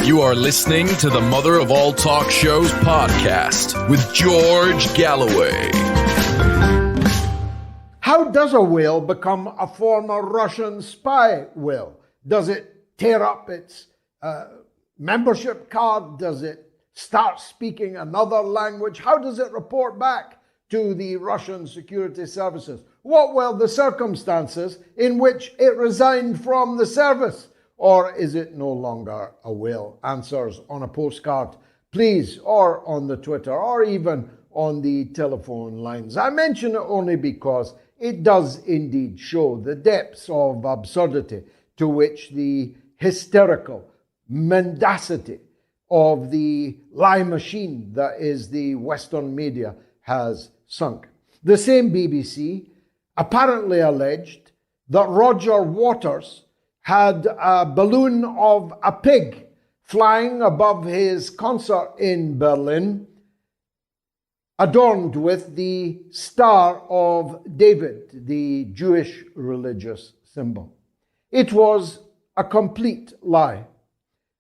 You are listening to the Mother of All Talk Shows podcast with George Galloway. How does a whale become a former Russian spy whale? Does it tear up its membership card? Does it start speaking another language? How does it report back to the Russian security services? What were the circumstances in which it resigned from the service? Or is it no longer a whale? Answers on a postcard, please, or on the Twitter, or even on the telephone lines. I mention it only because it does indeed show the depths of absurdity to which the hysterical mendacity of the lie machine that is the Western media has sunk. The same BBC apparently alleged that Roger Waters had a balloon of a pig flying above his concert in Berlin, adorned with the Star of David, the Jewish religious symbol. It was a complete lie,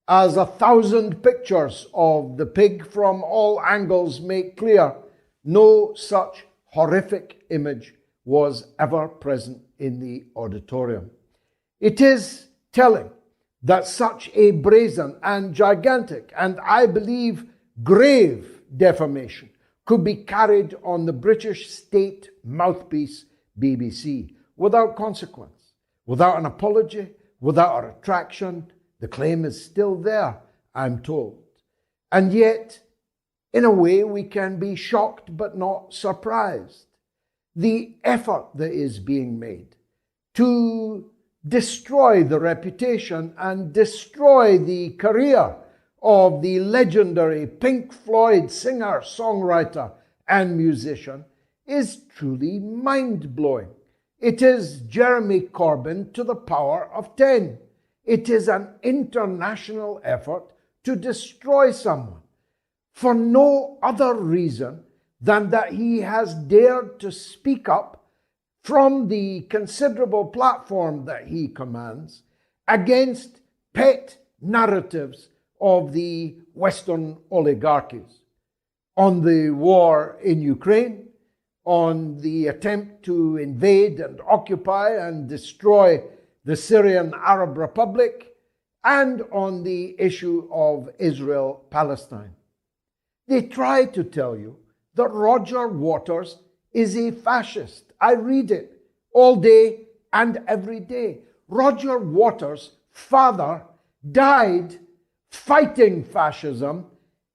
as 1,000 pictures of the pig from all angles make clear. No such horrific image was ever present in the auditorium. It is telling that such a brazen and gigantic, and I believe grave, defamation could be carried on the British state mouthpiece BBC without consequence, without an apology, without a retraction. The claim is still there, I'm told. And yet, in a way, we can be shocked but not surprised. The effort that is being made to destroy the reputation and destroy the career of the legendary Pink Floyd singer, songwriter, and musician is truly mind-blowing. It is Jeremy Corbyn to the power of 10. It is an international effort to destroy someone for no other reason than that he has dared to speak up from the considerable platform that he commands against pet narratives of the Western oligarchies on the war in Ukraine, on the attempt to invade and occupy and destroy the Syrian Arab Republic, and on the issue of Israel-Palestine. They try to tell you that Roger Waters is a fascist. I read it all day and every day. Roger Waters' father died fighting fascism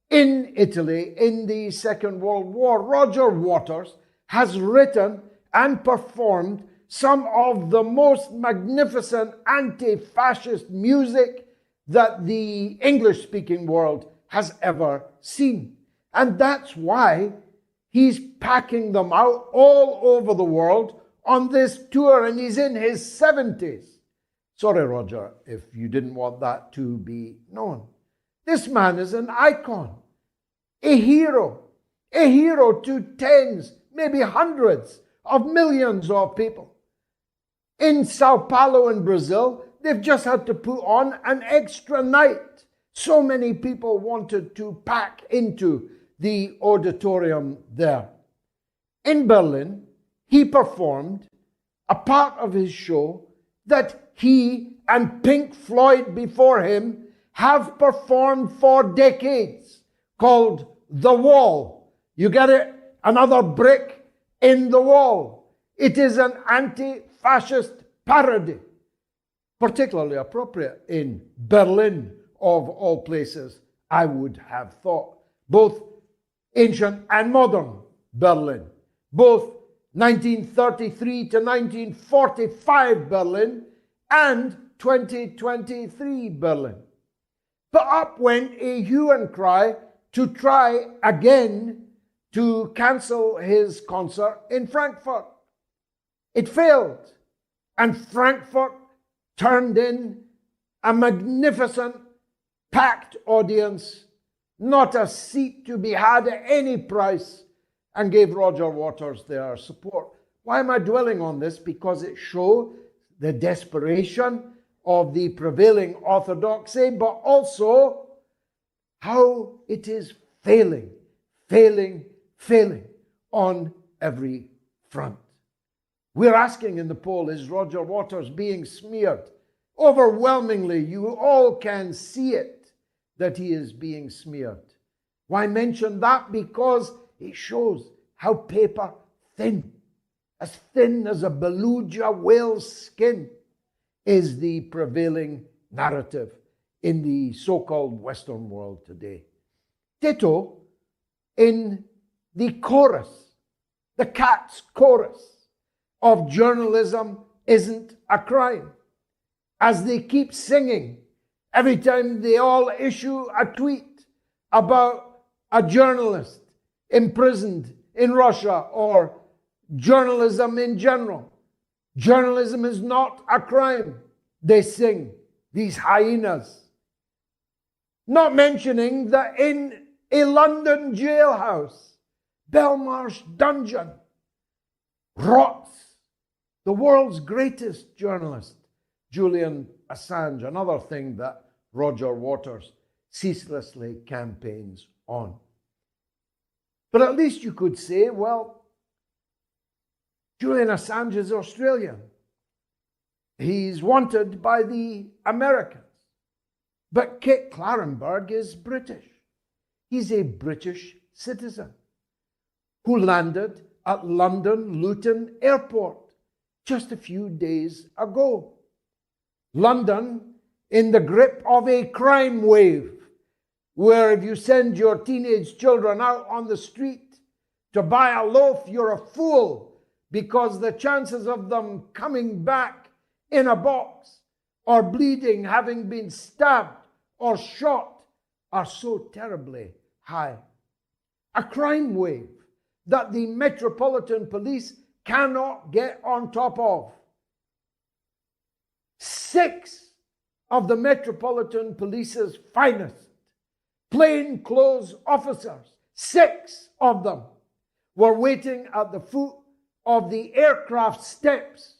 in Italy in the Second World War. Roger Waters has written and performed some of the most magnificent anti-fascist music that the English-speaking world has ever seen. And that's why he's packing them out all over the world on this tour, and he's in his 70s. Sorry, Roger, if you didn't want that to be known. This man is an icon, a hero to tens, maybe hundreds of millions of people. In Sao Paulo in Brazil, they've just had to put on an extra night. So many people wanted to pack into the auditorium there. In Berlin, he performed a part of his show that he and Pink Floyd before him have performed for decades, called The Wall. You get it? Another brick in the wall. It is an anti-fascist parody, particularly appropriate in Berlin, of all places, I would have thought. Both ancient and modern Berlin, both 1933 to 1945 Berlin and 2023 Berlin. But up went a hue and cry to try again to cancel his concert in Frankfurt. It failed, and Frankfurt turned in a magnificent packed audience, not a seat to be had at any price, and gave Roger Waters their support. Why am I dwelling on this? Because it shows the desperation of the prevailing orthodoxy, but also how it is failing, failing, failing on every front. We're asking in the poll, is Roger Waters being smeared? Overwhelmingly, you all can see it, that he is being smeared. Why mention that? Because it shows how paper thin as a beluga whale's skin, is the prevailing narrative in the so-called Western world today. Ditto in the chorus, the cat's chorus of journalism isn't a crime, as they keep singing every time they all issue a tweet about a journalist imprisoned in Russia or journalism in general. Journalism is not a crime, they sing, these hyenas. Not mentioning that in a London jailhouse, Belmarsh dungeon, rots the world's greatest journalist, Julian Assange, another thing that Roger Waters ceaselessly campaigns on. But at least you could say, well, Julian Assange is Australian. He's wanted by the Americans. But Kit Clarenberg is British. He's a British citizen who landed at London Luton Airport just a few days ago. London in the grip of a crime wave, where if you send your teenage children out on the street to buy a loaf, you're a fool, because the chances of them coming back in a box or bleeding, having been stabbed or shot, are so terribly high. A crime wave that the Metropolitan Police cannot get on top of. 6 of the Metropolitan Police's finest plainclothes officers, 6 of them, were waiting at the foot of the aircraft steps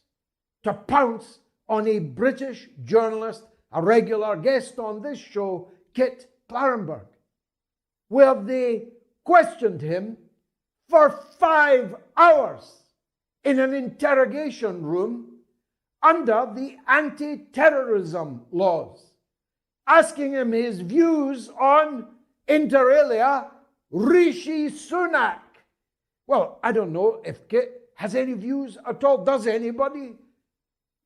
to pounce on a British journalist, a regular guest on this show, Kit Clarenberg, where they questioned him for 5 hours in an interrogation room under the anti-terrorism laws, asking him his views on, inter alia, Rishi Sunak. Well, I don't know if Kit has any views at all. Does anybody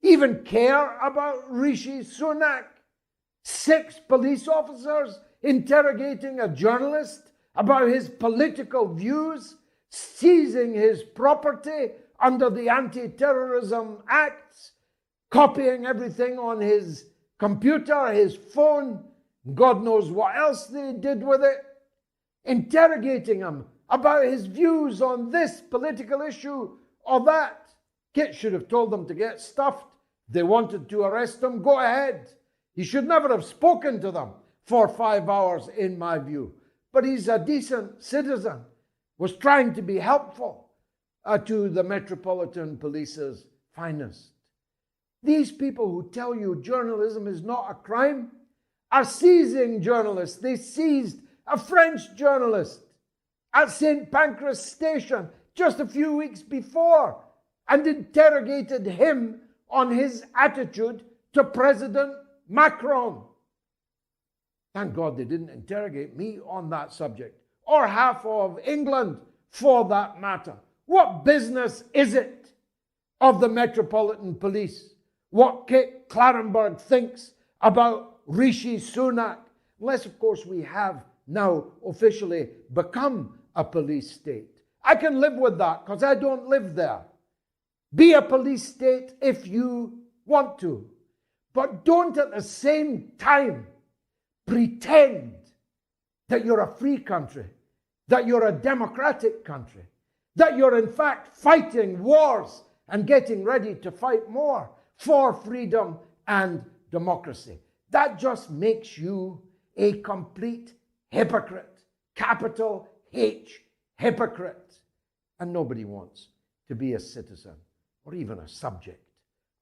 even care about Rishi Sunak? 6 police officers interrogating a journalist about his political views, seizing his property under the Anti-Terrorism Acts, copying everything on his computer, his phone, God knows what else they did with it, interrogating him about his views on this political issue or that. Kit should have told them to get stuffed. If they wanted to arrest him, go ahead. He should never have spoken to them for 5 hours, in my view. But he's a decent citizen, was trying to be helpful to the Metropolitan Police's finest. These people who tell you journalism is not a crime are seizing journalists. They seized a French journalist at St. Pancras Station just a few weeks before and interrogated him on his attitude to President Macron. Thank God they didn't interrogate me on that subject, or half of England for that matter. What business is it of the Metropolitan Police what Kit Clarenberg thinks about Rishi Sunak? Unless, of course, we have now officially become a police state. I can live with that because I don't live there. Be a police state if you want to, but don't at the same time pretend that you're a free country, that you're a democratic country, that you're in fact fighting wars and getting ready to fight more for freedom and democracy. That just makes you a complete hypocrite. Capital H, hypocrite. And nobody wants to be a citizen or even a subject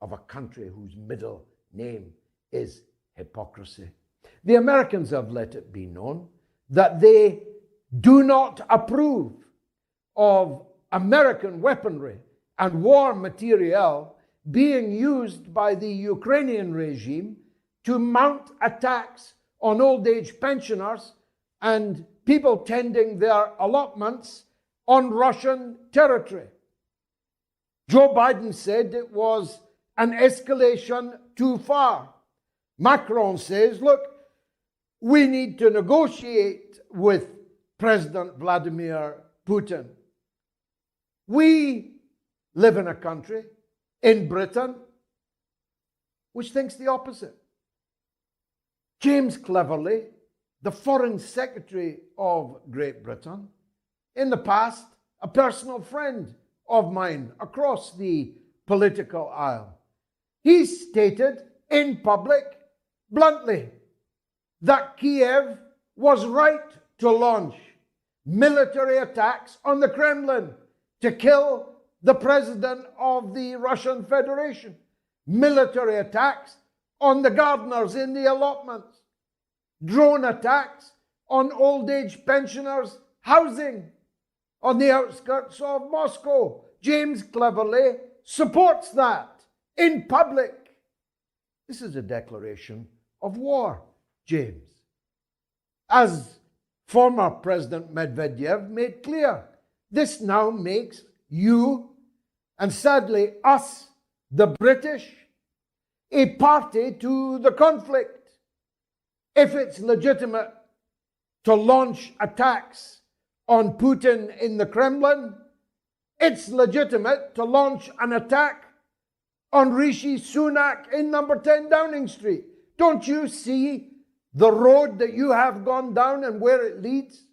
of a country whose middle name is hypocrisy. The Americans have let it be known that they do not approve of American weaponry and war materiel being used by the Ukrainian regime to mount attacks on old age pensioners and people tending their allotments on Russian territory. Joe Biden said it was an escalation too far. Macron says, look, we need to negotiate with President Vladimir Putin. We live in a country, in Britain, which thinks the opposite. James Cleverly, the Foreign Secretary of Great Britain, in the past, a personal friend of mine across the political aisle, he stated in public, bluntly, that Kiev was right to launch military attacks on the Kremlin to kill the president of the Russian Federation, military attacks on the gardeners in the allotments, drone attacks on old age pensioners' housing on the outskirts of Moscow. James Cleverly supports that in public. This is a declaration of war, James. As former President Medvedev made clear, this now makes you, and sadly us, the British, a party to the conflict. If it's legitimate to launch attacks on Putin in the Kremlin, it's legitimate to launch an attack on Rishi Sunak in number 10 Downing Street. Don't you see the road that you have gone down and where it leads?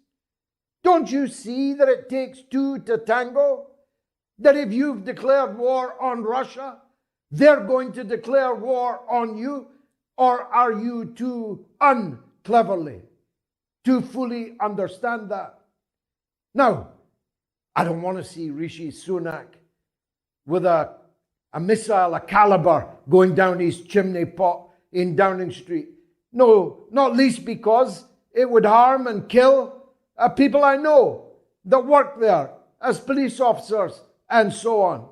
Don't you see that it takes two to tango? That if you've declared war on Russia, they're going to declare war on you? Or are you too uncleverly to fully understand that? Now, I don't want to see Rishi Sunak with a missile, a caliber, going down his chimney pot in Downing Street. No, not least because it would harm and kill people I know that work there as police officers and so on.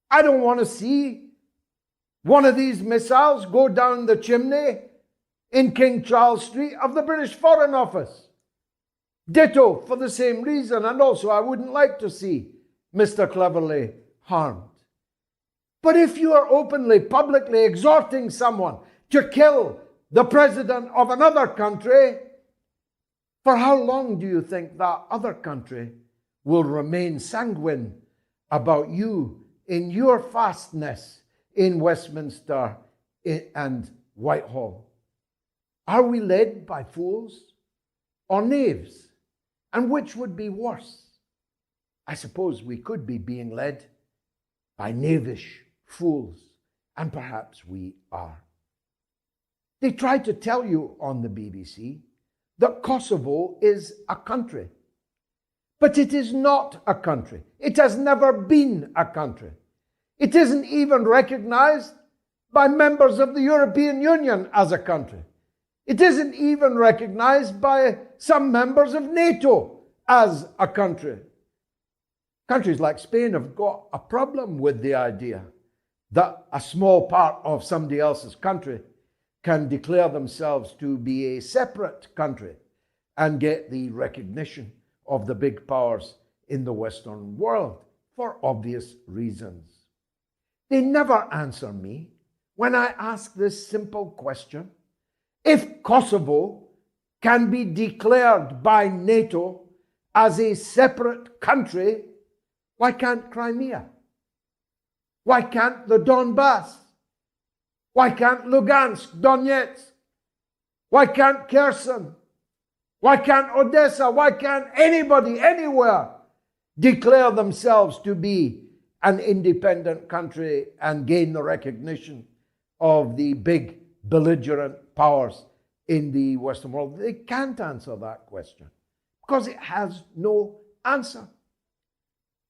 I don't want to see one of these missiles go down the chimney in King Charles Street of the British Foreign Office. Ditto for the same reason, and also I wouldn't like to see Mr. Cleverly harmed. But if you are openly, publicly exhorting someone to kill the president of another country, for how long do you think that other country will remain sanguine about you in your fastness in Westminster and Whitehall? Are we led by fools or knaves? And which would be worse? I suppose we could be being led by knavish fools, and perhaps we are. They tried to tell you on the BBC that Kosovo is a country. But it is not a country. It has never been a country. It isn't even recognized by members of the European Union as a country. It isn't even recognized by some members of NATO as a country. Countries like Spain have got a problem with the idea that a small part of somebody else's country can declare themselves to be a separate country and get the recognition of the big powers in the Western world for obvious reasons. They never answer me when I ask this simple question. If Kosovo can be declared by NATO as a separate country, why can't Crimea? Why can't the Donbass? Why can't Lugansk, Donetsk? Why can't Kherson? Why can't Odessa? Why can't anybody, anywhere, declare themselves to be an independent country and gain the recognition of the big belligerent powers in the Western world? They can't answer that question because it has no answer.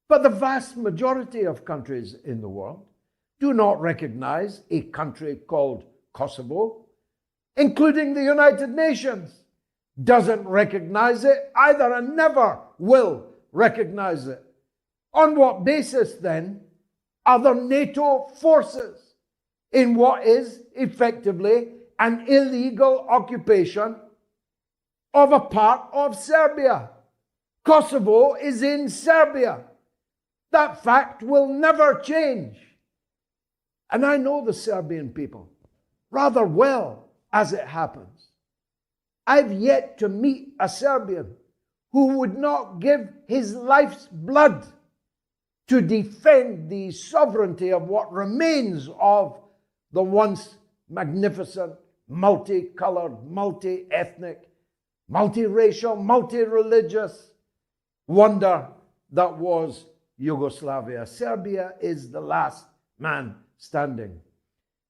But the vast majority of countries in the world do not recognize a country called Kosovo, including the United Nations. doesn't recognize it either and never will recognize it. On what basis then are there NATO forces in what is effectively an illegal occupation of a part of Serbia? Kosovo is in Serbia. That fact will never change. And I know the Serbian people rather well, as it happens. I've yet to meet a Serbian who would not give his life's blood to defend the sovereignty of what remains of the once magnificent, multicolored, multi-ethnic, multiracial, multi-religious wonder that was Yugoslavia. Serbia is the last man standing.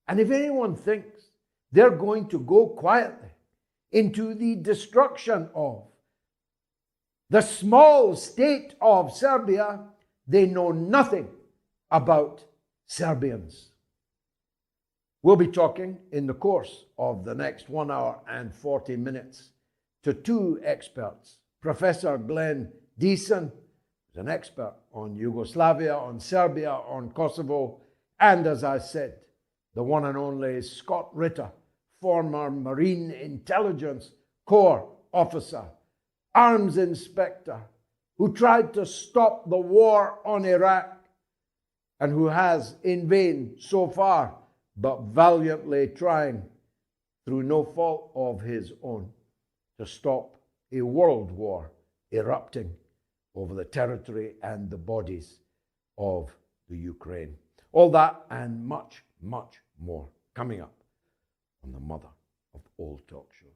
And if anyone thinks they're going to go quietly into the destruction of the small state of Serbia, they know nothing about Serbians. We'll be talking in the course of the next 1 hour and 40 minutes to two experts. Professor Glenn Diesen is an expert on Yugoslavia, on Serbia, on Kosovo, and as I said, the one and only Scott Ritter, former Marine Intelligence Corps officer, arms inspector, who tried to stop the war on Iraq and who has in vain so far, but valiantly trying through no fault of his own to stop a world war erupting over the territory and the bodies of the Ukraine. All that and much, much more coming up on the mother of all talk shows.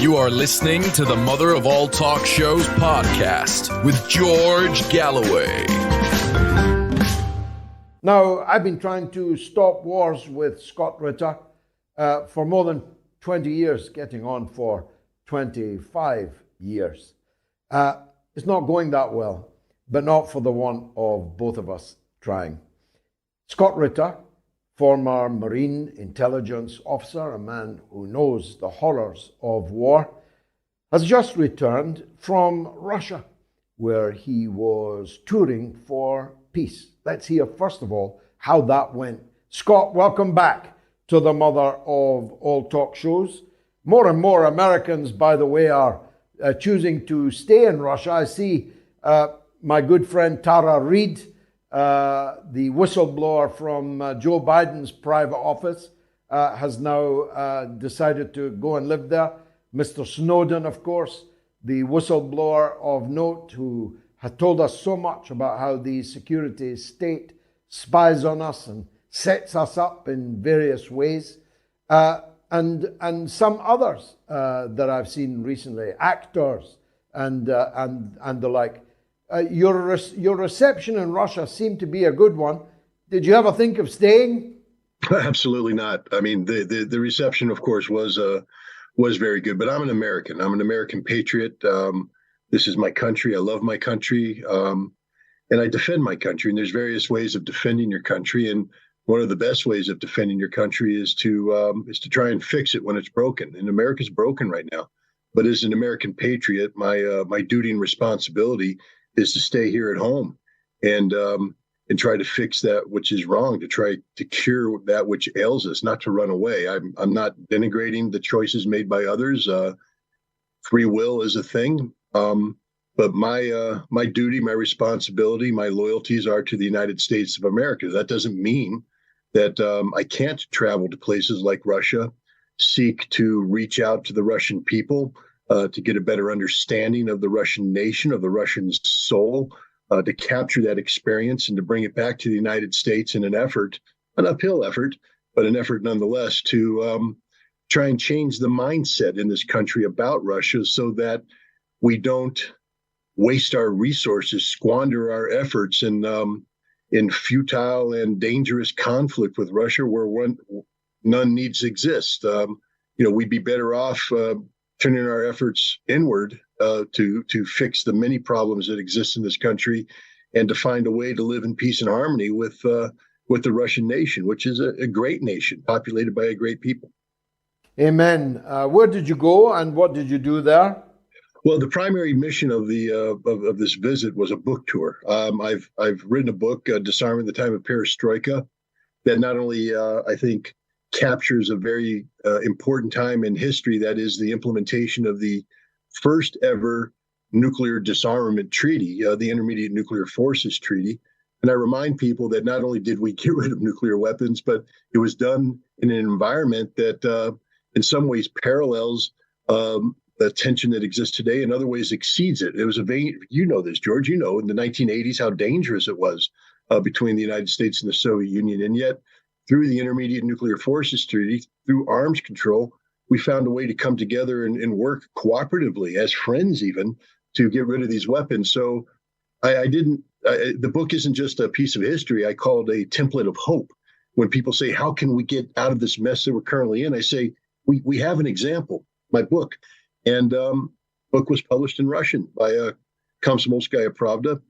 You are listening to the Mother of All Talk Shows podcast with George Galloway. Now, I've been trying to stop wars with Scott Ritter for more than 20 years, getting on for 25 years. It's not going that well, but not for the want of both of us trying. Scott Ritter, former Marine Intelligence officer, a man who knows the horrors of war, has just returned from Russia, where he was touring for peace. Let's hear, first of all, how that went. Scott, welcome back to the mother of all talk shows. More and more Americans, by the way, are choosing to stay in Russia. I see my good friend Tara Reid, the whistleblower from Joe Biden's private office, has now decided to go and live there. Mr. Snowden, of course, the whistleblower of note, who has told us so much about how the security state spies on us and sets us up in various ways, and some others that I've seen recently, actors and the like. Your reception in Russia seemed to be a good one. Did you ever think of staying? Absolutely not. I mean, the reception, of course, was very good. But I'm an American. I'm an American patriot. This is my country. I love my country, and I defend my country. And there's various ways of defending your country. And one of the best ways of defending your country is to try and fix it when it's broken. And America's broken right now. But as an American patriot, my duty and responsibility is to stay here at home and try to fix that which is wrong, to try to cure that which ails us, not to run away. I'm not denigrating the choices made by others. Free will is a thing, but my duty, my responsibility, my loyalties are to the United States of America. That doesn't mean that I can't travel to places like Russia, seek to reach out to the Russian people, to get a better understanding of the Russian nation, of the Russian soul, to capture that experience and to bring it back to the United States in an effort, an uphill effort, but an effort nonetheless to try and change the mindset in this country about Russia so that we don't waste our resources, squander our efforts in futile and dangerous conflict with Russia where none needs exist. We'd be better off turning our efforts inward to fix the many problems that exist in this country and to find a way to live in peace and harmony with with the Russian nation, which is a great nation populated by a great people. Amen. Where did you go and what did you do there? Well, the primary mission of this visit was a book tour. I've written a book, Disarming the Time of Perestroika, that not only I think captures a very important time in history, that is the implementation of the first ever nuclear disarmament treaty, the Intermediate Nuclear Forces Treaty. And I remind people that not only did we get rid of nuclear weapons, but it was done in an environment that in some ways parallels the tension that exists today, in other ways exceeds it. It was you know this, George, you know, in the 1980s, how dangerous it was between the United States and the Soviet Union. And yet, through the Intermediate Nuclear Forces Treaty, through arms control, we found a way to come together and work cooperatively, as friends even, to get rid of these weapons. So the book isn't just a piece of history. I call it a template of hope. When people say, how can we get out of this mess that we're currently in? I say, we have an example, my book. And book was published in Russian by Komsomolskaya Pravda.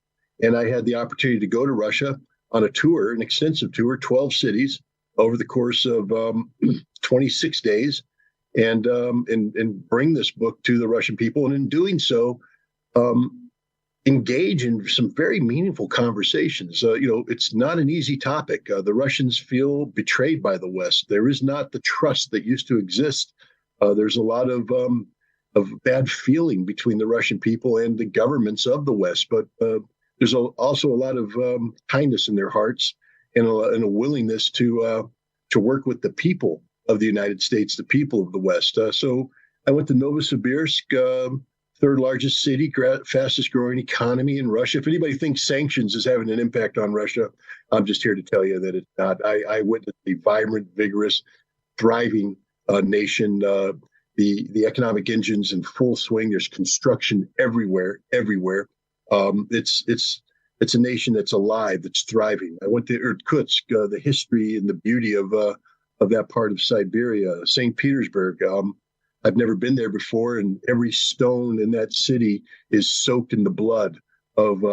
And I had the opportunity to go to Russia on a tour, an extensive tour, 12 cities over the course of 26 days, and bring this book to the Russian people. And in doing so, engage in some very meaningful conversations. It's not an easy topic. The Russians feel betrayed by the West. There is not the trust that used to exist. There's a lot of bad feeling between the Russian people and the governments of the West. But there's also a lot of kindness in their hearts and a willingness to work with the people of the United States, the people of the West. So I went to Novosibirsk, third largest city, fastest growing economy in Russia. If anybody thinks sanctions is having an impact on Russia, I'm just here to tell you that it's not. I witnessed a vibrant, vigorous, thriving nation. The economic engine's in full swing. There's construction everywhere. It's a nation that's alive, that's thriving. I went to Irkutsk, the history and the beauty of that part of Siberia. St. Petersburg. I've never been there before, and every stone in that city is soaked in the blood of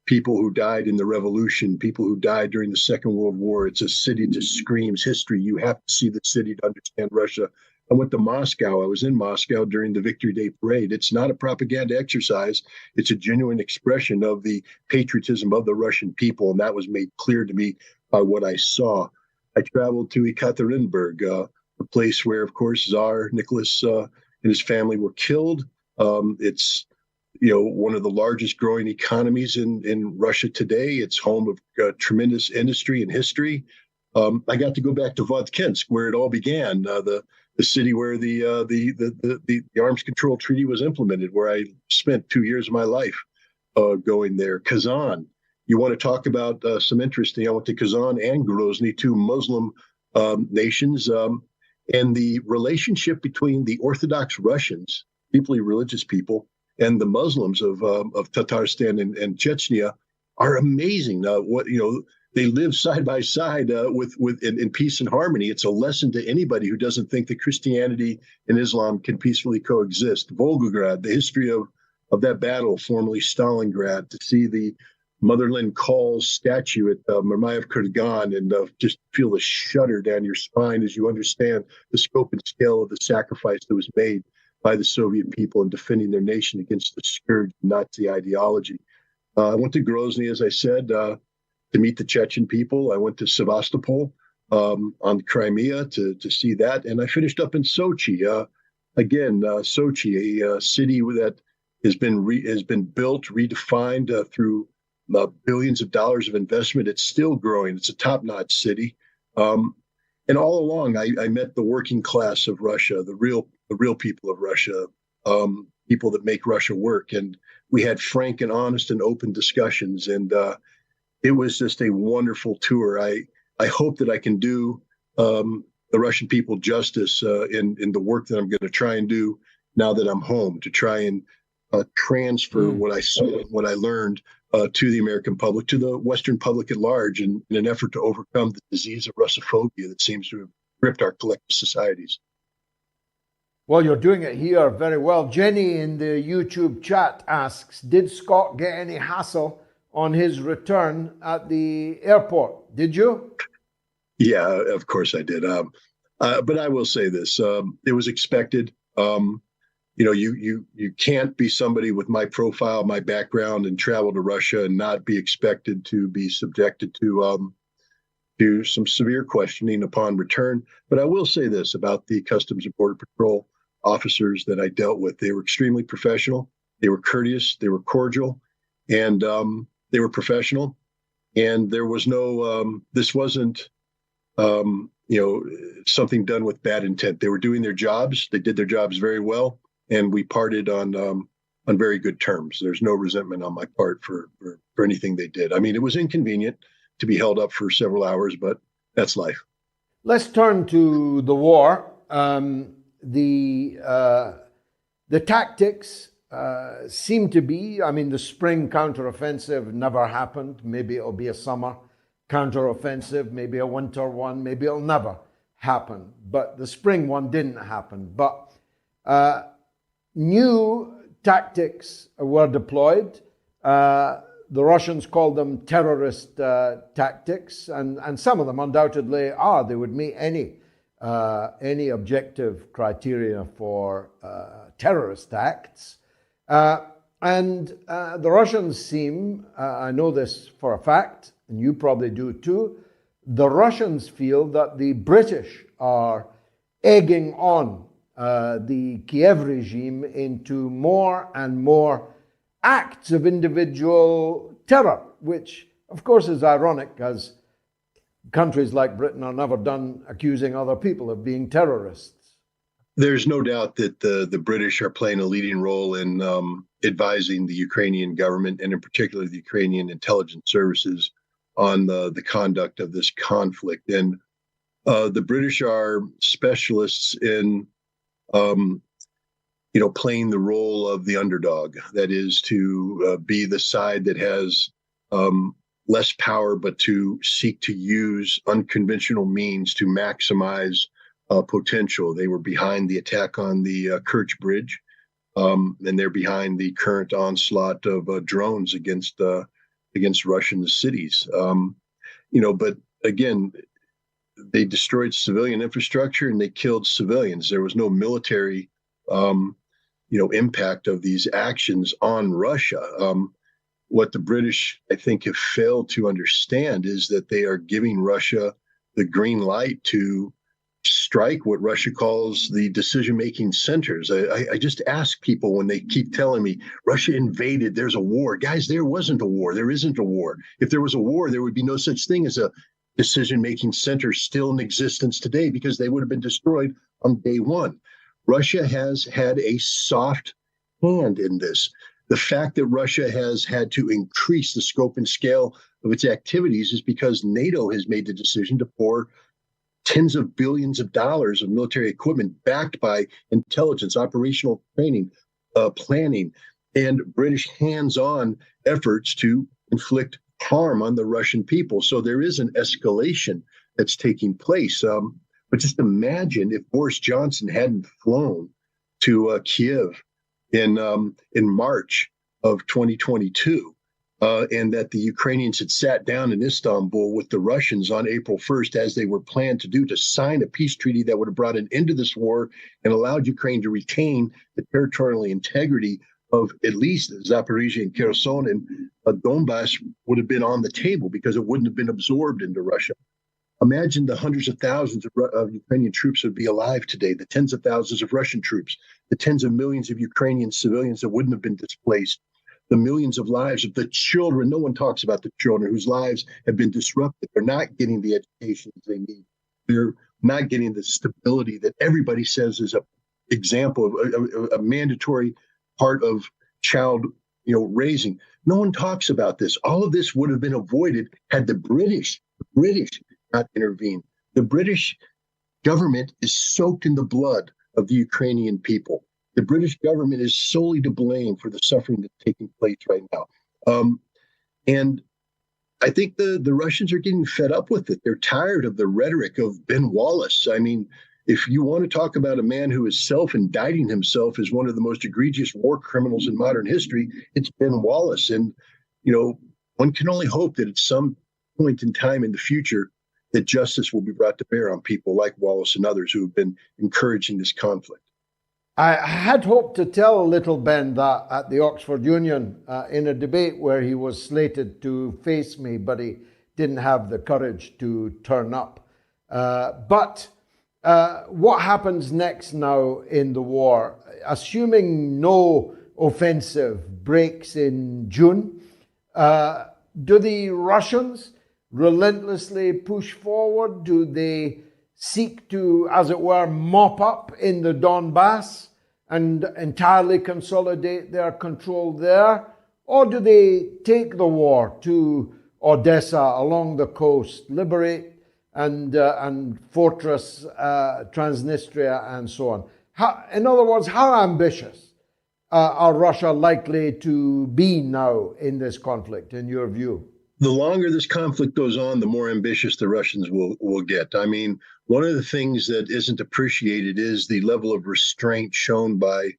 people who died in the revolution, people who died during the Second World War. It's a city that screams history. You have to see the city to understand Russia. I went to Moscow. I was in Moscow during the Victory Day parade. It's not a propaganda exercise. It's a genuine expression of the patriotism of the Russian people, and that was made clear to me by what I saw. I traveled to Ekaterinburg, the place where, of course, Tsar Nicholas and his family were killed. It's one of the largest growing economies in Russia today. It's home of tremendous industry and history. I got to go back to Vodkinsk, where it all began, the city where the arms control treaty was implemented, where I spent 2 years of my life going there. Kazan. You want to talk about some interesting? I went to Kazan and Grozny, two Muslim nations. And the relationship between the Orthodox Russians, deeply religious people, and the Muslims of Tatarstan and Chechnya are amazing. They live side by side in peace and harmony. It's a lesson to anybody who doesn't think that Christianity and Islam can peacefully coexist. Volgograd, the history of that battle, formerly Stalingrad, to see the Motherland Calls statue at Mamayev Kurgan and just feel the shudder down your spine as you understand the scope and scale of the sacrifice that was made by the Soviet people in defending their nation against the scourge of Nazi ideology. I went to Grozny, as I said, to meet the Chechen people. I went to Sevastopol on Crimea to see that. And I finished up in Sochi. Sochi, a city that has been built, redefined through billions of dollars of investment. It's still growing. It's a top-notch city. And all along, I met the working class of Russia, the real people of Russia, people that make Russia work. And we had frank and honest and open discussions. And it was just a wonderful tour. I hope that I can do the Russian people justice in the work that I'm going to try and do now that I'm home, to try and transfer what I saw, what I learned to the American public, to the Western public at large, in an effort to overcome the disease of Russophobia that seems to have gripped our collective societies. Well, you're doing it here very well. Jenny in the YouTube chat asks, did Scott get any hassle on his return at the airport. Did you? Yeah, of course I did. But I will say this: it was expected. You can't be somebody with my profile, my background, and travel to Russia and not be expected to be subjected to some severe questioning upon return. But I will say this about the Customs and Border Patrol officers that I dealt with: they were extremely professional, they were courteous, they were cordial, and they were professional. And there was no, this wasn't, something done with bad intent. They were doing their jobs. They did their jobs very well, and we parted on very good terms. There's no resentment on my part for anything they did. I mean, it was inconvenient to be held up for several hours, but that's life. Let's turn to the war. The tactics seem to be, I mean, the spring counteroffensive never happened. Maybe it'll be a summer counteroffensive, maybe a winter one, maybe it'll never happen. But the spring one didn't happen. But new tactics were deployed. The Russians called them terrorist tactics, and some of them undoubtedly are. They would meet any objective criteria for terrorist acts. And the Russians seem, I know this for a fact, and you probably do too, the Russians feel that the British are egging on the Kiev regime into more and more acts of individual terror, which of course is ironic, as countries like Britain are never done accusing other people of being terrorists. There's no doubt that the British are playing a leading role in advising the Ukrainian government, and in particular the Ukrainian intelligence services, on the conduct of this conflict. And the British are specialists in playing the role of the underdog. That is, to be the side that has less power, but to seek to use unconventional means to maximize potential. They were behind the attack on the Kerch Bridge, and they're behind the current onslaught of drones against Russian cities. But again, they destroyed civilian infrastructure and they killed civilians. There was no military impact of these actions on Russia. What the British, I think, have failed to understand is that they are giving Russia the green light to strike what Russia calls the decision-making centers. I just ask people when they keep telling me Russia invaded, there's a war. Guys, there wasn't a war. There isn't a war. If there was a war, there would be no such thing as a decision-making center still in existence today, because they would have been destroyed on day one. Russia has had a soft hand in this. The fact that Russia has had to increase the scope and scale of its activities is because NATO has made the decision to pour tens of billions of dollars of military equipment backed by intelligence, operational training, planning, and British hands-on efforts to inflict harm on the Russian people. So there is an escalation that's taking place. But just imagine if Boris Johnson hadn't flown to Kiev in March of 2022, and that the Ukrainians had sat down in Istanbul with the Russians on April 1st, as they were planned to do, to sign a peace treaty that would have brought an end to this war and allowed Ukraine to retain the territorial integrity of at least Zaporizhia and Kherson, and Donbass would have been on the table because it wouldn't have been absorbed into Russia. Imagine the hundreds of thousands of Ukrainian troops would be alive today, the tens of thousands of Russian troops, the tens of millions of Ukrainian civilians that wouldn't have been displaced, the millions of lives of the children. No one talks about the children whose lives have been disrupted. They're not getting the education they need. They're not getting the stability that everybody says is a example of a mandatory part of child raising. No one talks about this. All of this would have been avoided had the British not intervened. The British government is soaked in the blood of the Ukrainian people. The British government is solely to blame for the suffering that's taking place right now. And I think the Russians are getting fed up with it. They're tired of the rhetoric of Ben Wallace. I mean, if you want to talk about a man who is self-indicting himself as one of the most egregious war criminals in modern history, it's Ben Wallace. And, one can only hope that at some point in time in the future, that justice will be brought to bear on people like Wallace and others who have been encouraging this conflict. I had hoped to tell little Ben that at the Oxford Union in a debate where he was slated to face me, but he didn't have the courage to turn up. But what happens next now in the war? Assuming no offensive breaks in June, do the Russians relentlessly push forward? Do they seek to, as it were, mop up in the Donbass and entirely consolidate their control there? Or do they take the war to Odessa along the coast, liberate and fortress Transnistria and so on? In other words, how ambitious are Russia likely to be now in this conflict, in your view? The longer this conflict goes on, the more ambitious the Russians will get. I mean, one of the things that isn't appreciated is the level of restraint shown by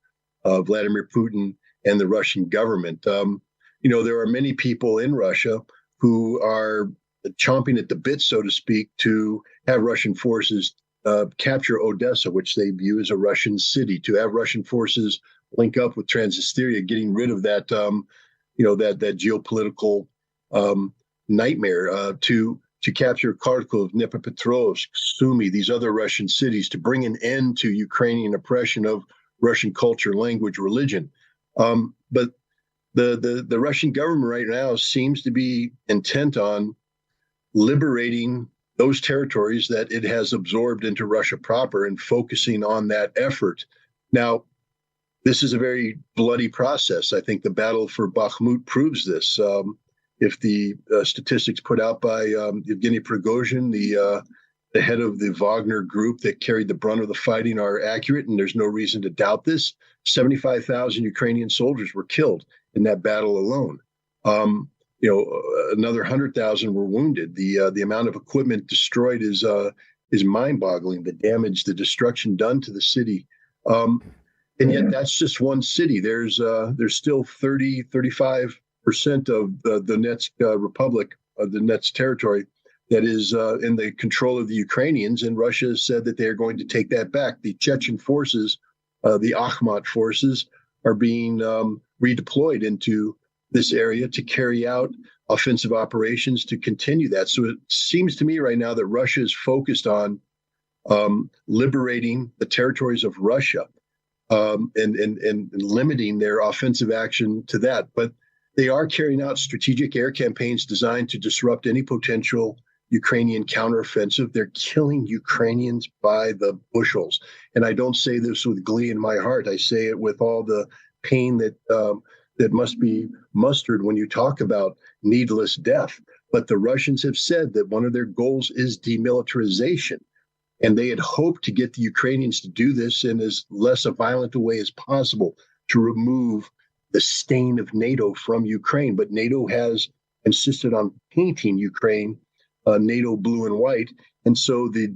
Vladimir Putin and the Russian government. There are many people in Russia who are chomping at the bit, so to speak, to have Russian forces capture Odessa, which they view as a Russian city, to have Russian forces link up with Transnistria, getting rid of that, that geopolitical nightmare, to capture Kharkov, Dnipropetrovsk, Sumy, these other Russian cities, to bring an end to Ukrainian oppression of Russian culture, language, religion. But the Russian government right now seems to be intent on liberating those territories that it has absorbed into Russia proper and focusing on that effort. Now, this is a very bloody process. I think the battle for Bakhmut proves this. If the statistics put out by Evgeny Prigozhin, the head of the Wagner group that carried the brunt of the fighting, are accurate, and there's no reason to doubt this, 75,000 Ukrainian soldiers were killed in that battle alone. Another 100,000 were wounded. The amount of equipment destroyed is mind-boggling. The damage, the destruction done to the city. And yet that's just one city. There's still 35% of the Donetsk Republic, the Donetsk territory, that is in the control of the Ukrainians, and Russia has said that they are going to take that back. The Chechen forces, the Akhmat forces, are being redeployed into this area to carry out offensive operations to continue that. So it seems to me right now that Russia is focused on liberating the territories of Russia and limiting their offensive action to that. But they are carrying out strategic air campaigns designed to disrupt any potential Ukrainian counteroffensive. They're killing Ukrainians by the bushels. And I don't say this with glee in my heart. I say it with all the pain that must be mustered when you talk about needless death. But the Russians have said that one of their goals is demilitarization. And they had hoped to get the Ukrainians to do this in as less a violent a way as possible, to remove the stain of NATO from Ukraine. But NATO has insisted on painting Ukraine NATO blue and white. And so the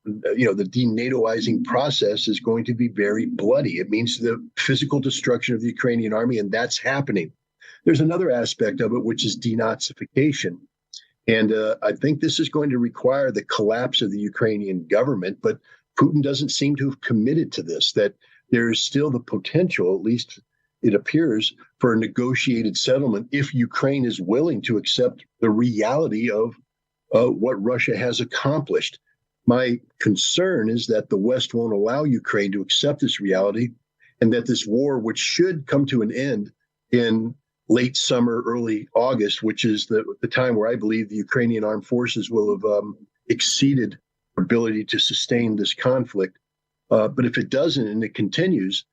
denatoizing process is going to be very bloody. It means the physical destruction of the Ukrainian army, and that's happening. There's another aspect of it, which is denazification. And I think this is going to require the collapse of the Ukrainian government, but Putin doesn't seem to have committed to this, that there is still the potential, at least it appears, for a negotiated settlement if Ukraine is willing to accept the reality of what Russia has accomplished. My concern is that the West won't allow Ukraine to accept this reality, and that this war, which should come to an end in late summer, early August, which is the time where I believe the Ukrainian armed forces will have exceeded their ability to sustain this conflict. But if it doesn't and it continues,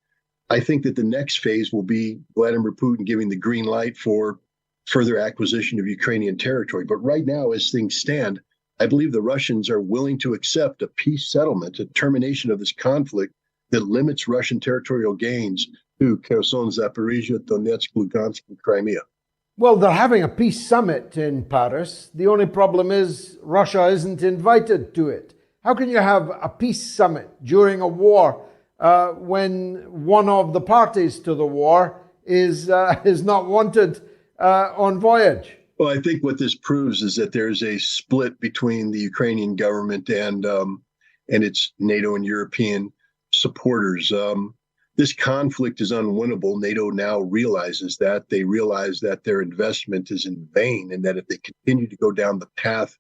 I think that the next phase will be Vladimir Putin giving the green light for further acquisition of Ukrainian territory. But right now, as things stand, I believe the Russians are willing to accept a peace settlement, a termination of this conflict that limits Russian territorial gains to Kherson, Zaporizhia, Donetsk, Lugansk, and Crimea. Well, they're having a peace summit in Paris. The only problem is Russia isn't invited to it. How can you have a peace summit during a war when one of the parties to the war is not wanted on voyage. Well, I think what this proves is that there's a split between the Ukrainian government and its NATO and European supporters. This conflict is unwinnable. NATO now realizes that. They realize that their investment is in vain, and that if they continue to go down the path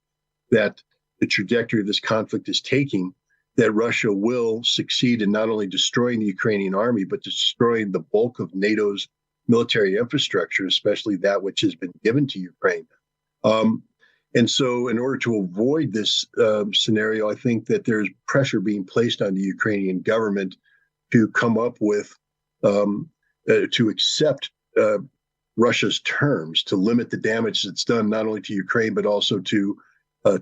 that the trajectory of this conflict is taking, that Russia will succeed in not only destroying the Ukrainian army, but destroying the bulk of NATO's military infrastructure, especially that which has been given to Ukraine. And so in order to avoid this scenario, I think that there's pressure being placed on the Ukrainian government to come up with, to accept Russia's terms, to limit the damage that's done not only to Ukraine, but also to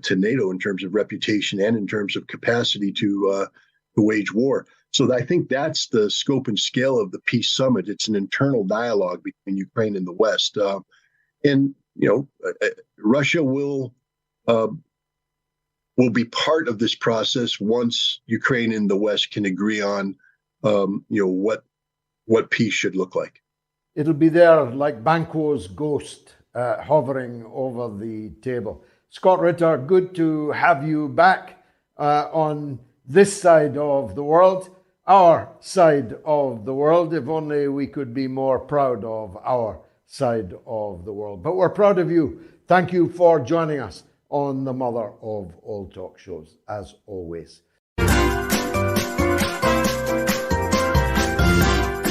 NATO in terms of reputation and in terms of capacity to wage war. So I think that's the scope and scale of the peace summit. It's an internal dialogue between Ukraine and the West. And, Russia will be part of this process once Ukraine and the West can agree on, what peace should look like. It'll be there like Banquo's ghost hovering over the table. Scott Ritter, good to have you back on this side of the world, our side of the world. If only we could be more proud of our side of the world. But we're proud of you. Thank you for joining us on the mother of all talk shows, as always.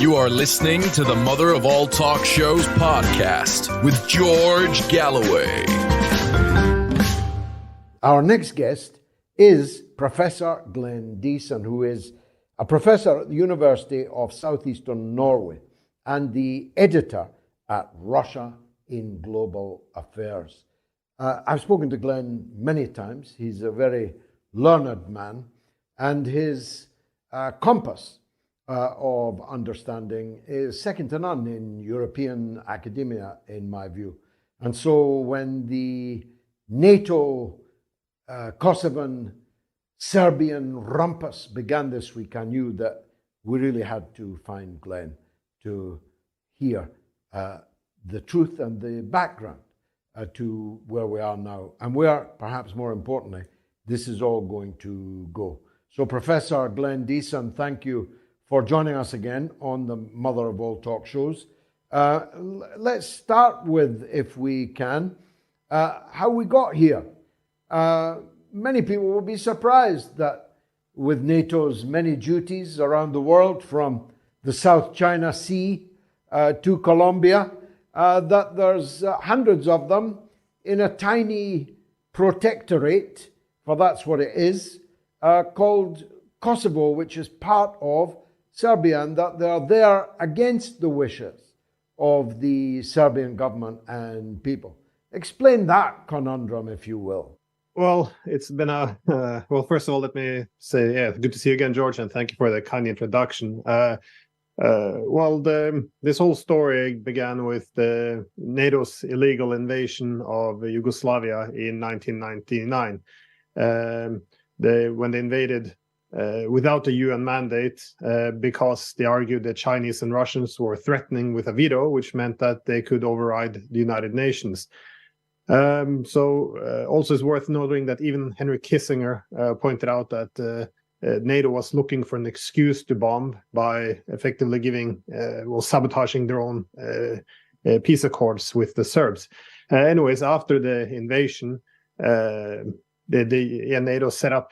You are listening to the Mother of All Talk Shows podcast with George Galloway. Our next guest is Professor Glenn Diesen, who is a professor at the University of Southeastern Norway and the editor at Russia in Global Affairs. I've spoken to Glenn many times. He's a very learned man, and his compass of understanding is second to none in European academia, in my view. And so when the NATO Kosovan Serbian rumpus began this week, I knew that we really had to find Glenn to hear the truth and the background to where we are now, and where, perhaps more importantly, this is all going to go. So Professor Glenn Diesen, thank you for joining us again on the Mother of All Talk Shows. Let's start with, if we can, how we got here. Many people will be surprised that with NATO's many duties around the world, from the South China Sea to Colombia, that there's hundreds of them in a tiny protectorate, for that's what it is, called Kosovo, which is part of Serbia, and that they're there against the wishes of the Serbian government and people. Explain that conundrum, if you will. Well, it's been well, first of all, let me say, good to see you again, George, and thank you for the kind introduction. This whole story began with NATO's illegal invasion of Yugoslavia in 1999. When they invaded without a UN mandate, because they argued that Chinese and Russians were threatening with a veto, which meant that they could override the United Nations. Also it's worth noting that even Henry Kissinger pointed out that NATO was looking for an excuse to bomb by effectively sabotaging their own peace accords with the Serbs. Anyways, after the invasion, NATO set up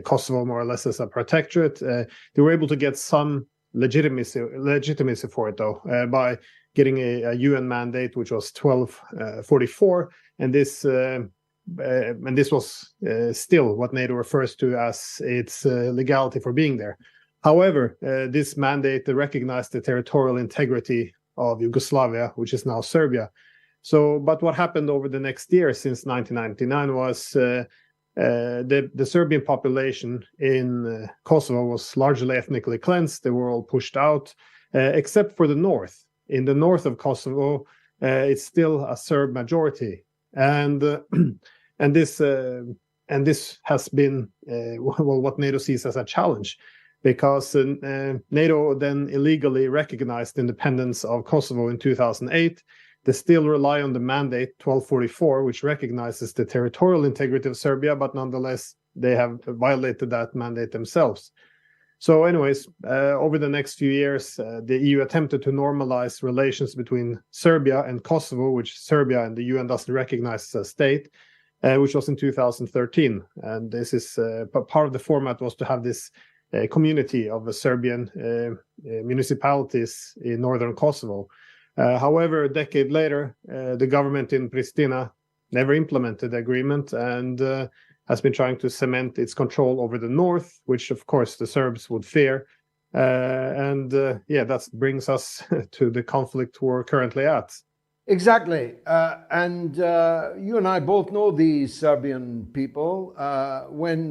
Kosovo more or less as a protectorate. They were able to get some legitimacy for it, though, by getting a UN mandate, which was 1244, and this was still what NATO refers to as its legality for being there. However, this mandate recognized the territorial integrity of Yugoslavia, which is now Serbia. But what happened over the next year, since 1999, was the Serbian population in Kosovo was largely ethnically cleansed. They were all pushed out, except for the north. In the north of Kosovo, it's still a Serb majority, and this has been what NATO sees as a challenge, because NATO then illegally recognized the independence of Kosovo in 2008. they still rely on the mandate 1244, which recognizes the territorial integrity of Serbia, but nonetheless, they have violated that mandate themselves. So anyways, over the next few years, the EU attempted to normalize relations between Serbia and Kosovo, which Serbia and the UN doesn't recognize as a state, which was in 2013. And this is part of the format was to have this community of the Serbian municipalities in northern Kosovo. However, a decade later, the government in Pristina never implemented the agreement and has been trying to cement its control over the north, which of course the Serbs would fear. That brings us to the conflict we're currently at. Exactly. And you and I both know the Serbian people. When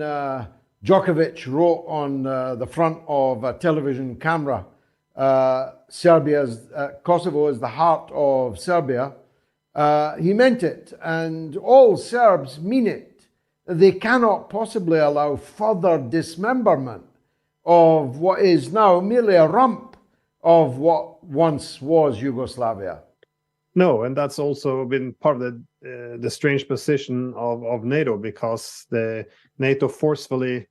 Djokovic wrote on the front of a television camera, Kosovo is the heart of Serbia, he meant it. And all Serbs mean it. They cannot possibly allow further dismemberment of what is now merely a rump of what once was Yugoslavia. No, and that's also been part of the strange position of NATO, because the NATO forcefully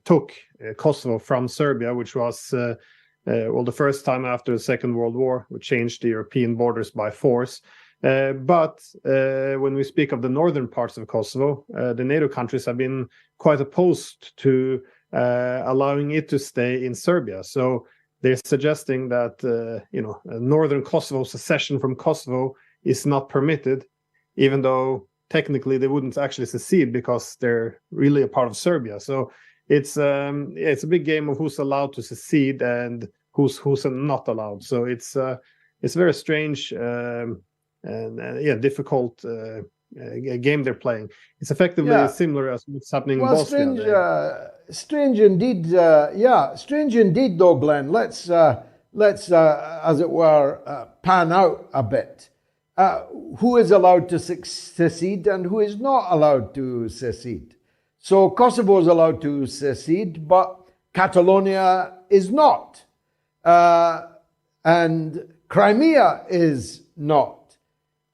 took Kosovo from Serbia, which was the first time after the Second World War, we changed the European borders by force. But when we speak of the northern parts of Kosovo, the NATO countries have been quite opposed to allowing it to stay in Serbia. So they're suggesting that northern Kosovo secession from Kosovo is not permitted, even though technically they wouldn't actually secede because they're really a part of Serbia. So it's a big game of who's allowed to secede and who's not allowed. So it's very strange. Difficult game they're playing. It's effectively similar as what's happening in Bosnia. Strange indeed. Strange indeed, though, Glenn. Let's as it were, pan out a bit. Who is allowed to secede and who is not allowed to secede? So Kosovo is allowed to secede, but Catalonia is not, and Crimea is not.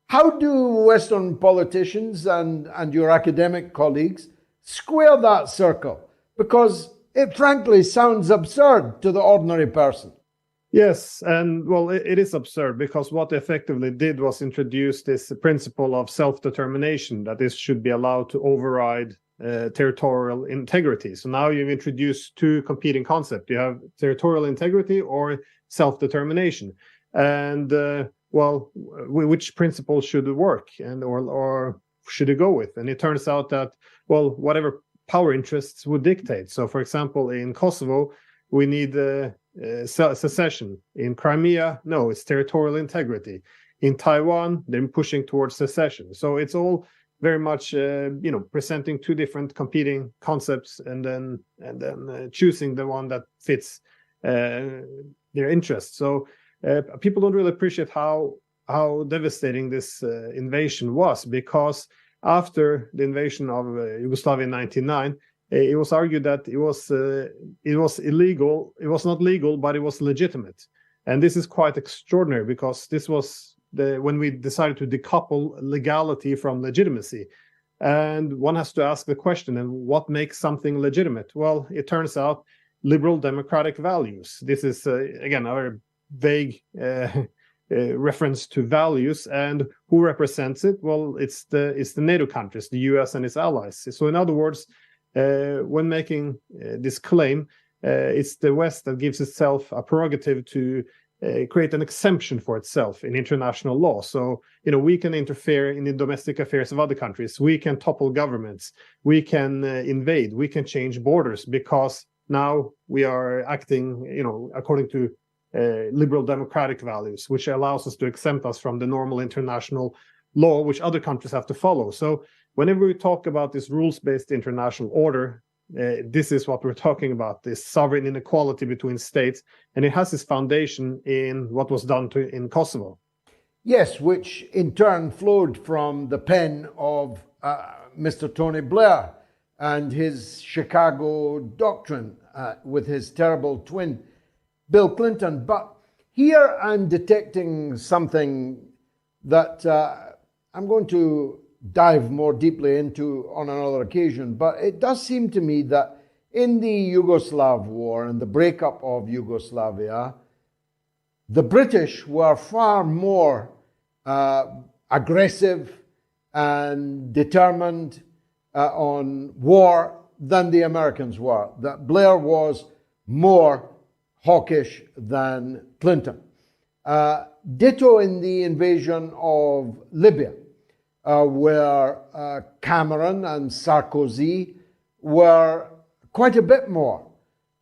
How do Western politicians and your academic colleagues square that circle? Because it frankly sounds absurd to the ordinary person. Yes, and well, it is absurd because what they effectively did was introduce this principle of self-determination, that this should be allowed to override territorial integrity. So now you've introduced two competing concepts. You have territorial integrity or self-determination. And which principle should work or should it go with? And it turns out that, whatever power interests would dictate. So, for example, in Kosovo, we need secession. In Crimea, no, it's territorial integrity. In Taiwan, they're pushing towards secession. So it's all very much, presenting two different competing concepts and then choosing the one that fits their interests. So people don't really appreciate how devastating this invasion was, because after the invasion of Yugoslavia in 1999, it was argued that it was illegal. It was not legal, but it was legitimate. And this is quite extraordinary, because this was when we decided to decouple legality from legitimacy. And one has to ask the question, and what makes something legitimate? Well, it turns out liberal democratic values. This is, again, a very vague reference to values, and who represents it? Well, it's the NATO countries, the US and its allies. So in other words, when making this claim, it's the West that gives itself a prerogative to create an exemption for itself in international law. So, we can interfere in the domestic affairs of other countries. We can topple governments. We can invade. We can change borders, because now we are acting, according to liberal democratic values, which allows us to exempt us from the normal international law, which other countries have to follow. So whenever we talk about this rules-based international order, this is what we're talking about, this sovereign inequality between states, and it has its foundation in what was done in Kosovo. Yes, which in turn flowed from the pen of Mr. Tony Blair and his Chicago doctrine with his terrible twin, Bill Clinton. But here I'm detecting something that I'm going to dive more deeply into on another occasion. But it does seem to me that in the Yugoslav war and the breakup of Yugoslavia, the British were far more aggressive and determined on war than the Americans were. That Blair was more hawkish than Clinton. Ditto in the invasion of Libya, where Cameron and Sarkozy were quite a bit more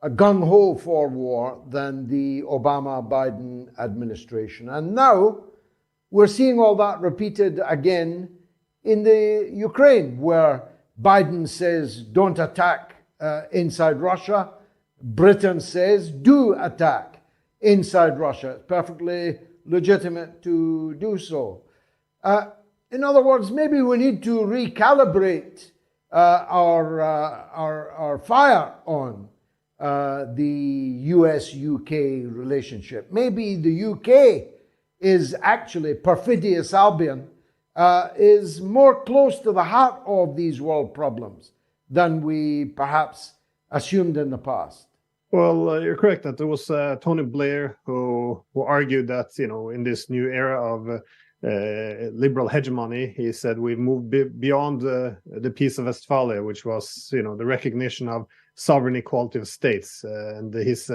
gung-ho for war than the Obama-Biden administration. And now we're seeing all that repeated again in the Ukraine, where Biden says, don't attack inside Russia. Britain says, do attack inside Russia. It's perfectly legitimate to do so. In other words, maybe we need to recalibrate our fire on the US-UK relationship. Maybe the UK is actually perfidious Albion, is more close to the heart of these world problems than we perhaps assumed in the past. Well, you're correct that there was Tony Blair who argued that, in this new era of liberal hegemony, he said we've moved beyond the Peace of Westphalia, which was, the recognition of sovereign equality of states. And his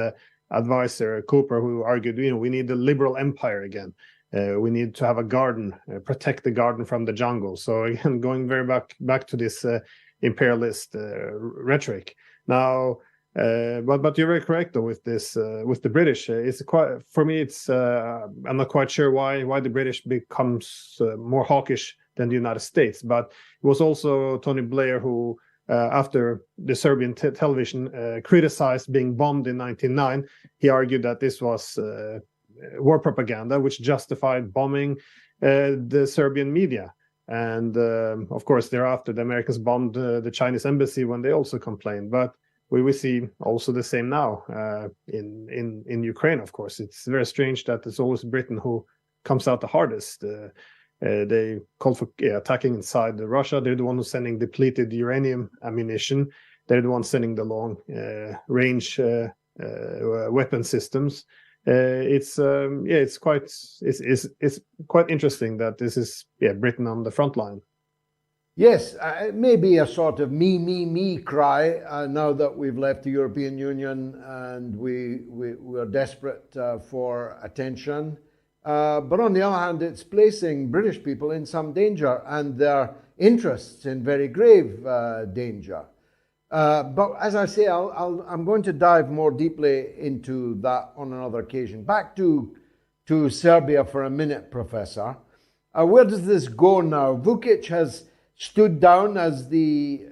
advisor, Cooper, who argued, we need the liberal empire again. We need to have a garden, protect the garden from the jungle. So again, going very back to this imperialist rhetoric. Now, but you're very correct though with this with the British. It's quite, for me. It's I'm not quite sure why the British becomes more hawkish than the United States. But it was also Tony Blair who, after the Serbian television criticized being bombed in 1999, he argued that this was war propaganda, which justified bombing the Serbian media. And of course, thereafter, the Americans bombed the Chinese embassy when they also complained. But we see also the same now in Ukraine, of course. It's very strange that it's always Britain who comes out the hardest. They called for attacking inside Russia. They're the one who's sending depleted uranium ammunition. They're the ones sending the long range weapon systems. It's quite interesting that this is Britain on the front line. Yes, it may be a sort of me cry now that we've left the European Union and we're desperate for attention. But on the other hand, it's placing British people in some danger and their interests in very grave danger. But as I say, I'm going to dive more deeply into that on another occasion. Back to Serbia for a minute, Professor. Where does this go now? Vučić has stood down as the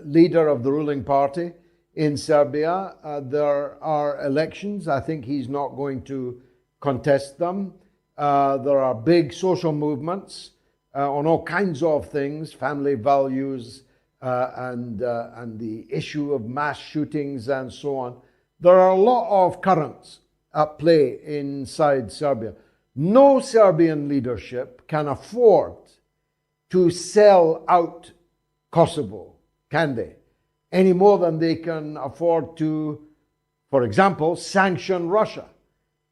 leader of the ruling party in Serbia. There are elections. I think he's not going to contest them. There are big social movements on all kinds of things, family values, and the issue of mass shootings and so on. There are a lot of currents at play inside Serbia. No Serbian leadership can afford to sell out Kosovo, can they? Any more than they can afford to, for example, sanction Russia.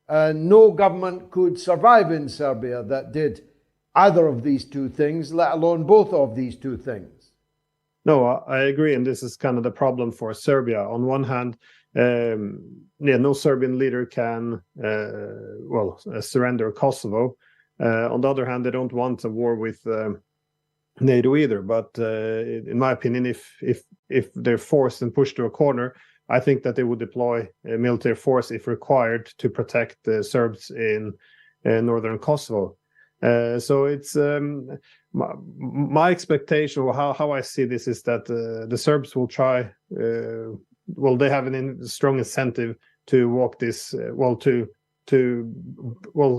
No government could survive in Serbia that did either of these two things, let alone both of these two things. No, I agree, and this is kind of the problem for Serbia. On one hand, no Serbian leader can surrender Kosovo. On the other hand, they don't want a war with NATO either. But in my opinion, if they're forced and pushed to a corner, I think that they would deploy a military force if required to protect the Serbs in northern Kosovo. So it's my expectation, or how I see this, is that the Serbs will try. They have a strong incentive to walk this to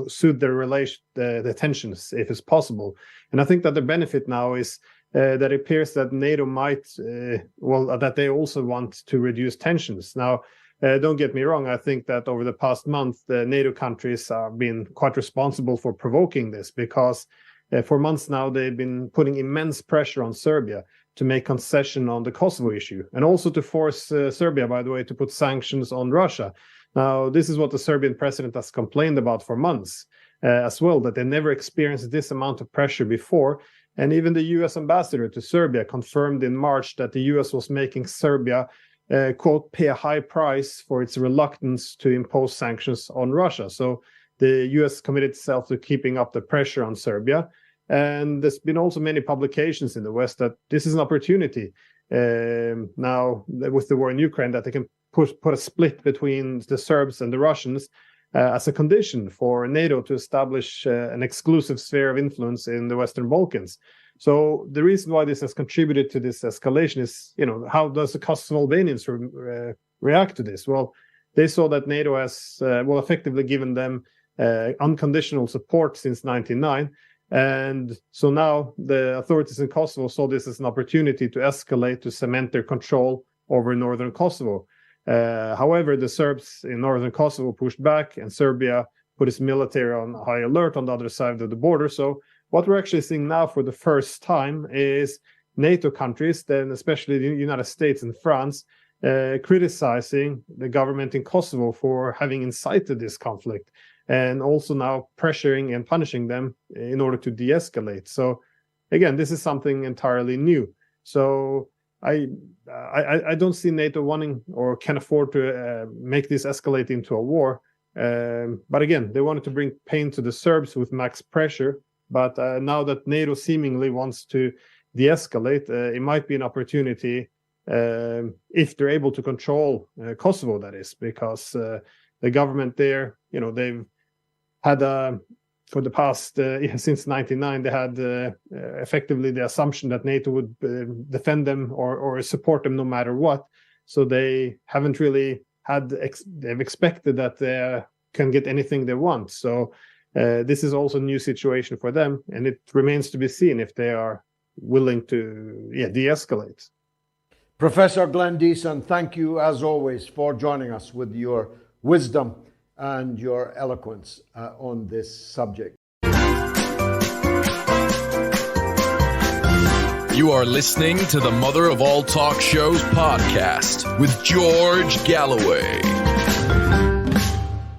soothe the tensions if it's possible. And I think that the benefit now is that it appears that NATO might that they also want to reduce tensions. Now, don't get me wrong, I think that over the past month, the NATO countries have been quite responsible for provoking this, because For months now, they've been putting immense pressure on Serbia to make concession on the Kosovo issue, and also to force Serbia, by the way, to put sanctions on Russia. Now, this is what the Serbian president has complained about for months as well, that they never experienced this amount of pressure before. And even the US ambassador to Serbia confirmed in March that the US was making Serbia, quote, pay a high price for its reluctance to impose sanctions on Russia. So the US committed itself to keeping up the pressure on Serbia. And there's been also many publications in the West that this is an opportunity now with the war in Ukraine, that they can put a split between the Serbs and the Russians as a condition for NATO to establish an exclusive sphere of influence in the Western Balkans. So the reason why this has contributed to this escalation is, how does the Kosovo Albanians react to this? Well, they saw that NATO has effectively given them unconditional support since 1999. And so now the authorities in Kosovo saw this as an opportunity to escalate, to cement their control over northern Kosovo. However, the Serbs in northern Kosovo pushed back, and Serbia put its military on high alert on the other side of the border. So what we're actually seeing now for the first time is NATO countries, then especially the United States and France, criticizing the government in Kosovo for having incited this conflict, and also now pressuring and punishing them in order to de-escalate. So again, this is something entirely new. So I don't see NATO wanting or can afford to make this escalate into a war. But again, they wanted to bring pain to the Serbs with max pressure. But now that NATO seemingly wants to de-escalate, it might be an opportunity if they're able to control Kosovo, that is, because the government there, they've had for the past since 1999, they had effectively the assumption that NATO would defend them or support them no matter what. So they haven't really they've expected that they can get anything they want. So this is also a new situation for them, and it remains to be seen if they are willing to de-escalate. Professor Glenn Diesen, thank you as always for joining us with your wisdom and your eloquence on this subject. You are listening to the Mother of All Talk Shows podcast with George Galloway.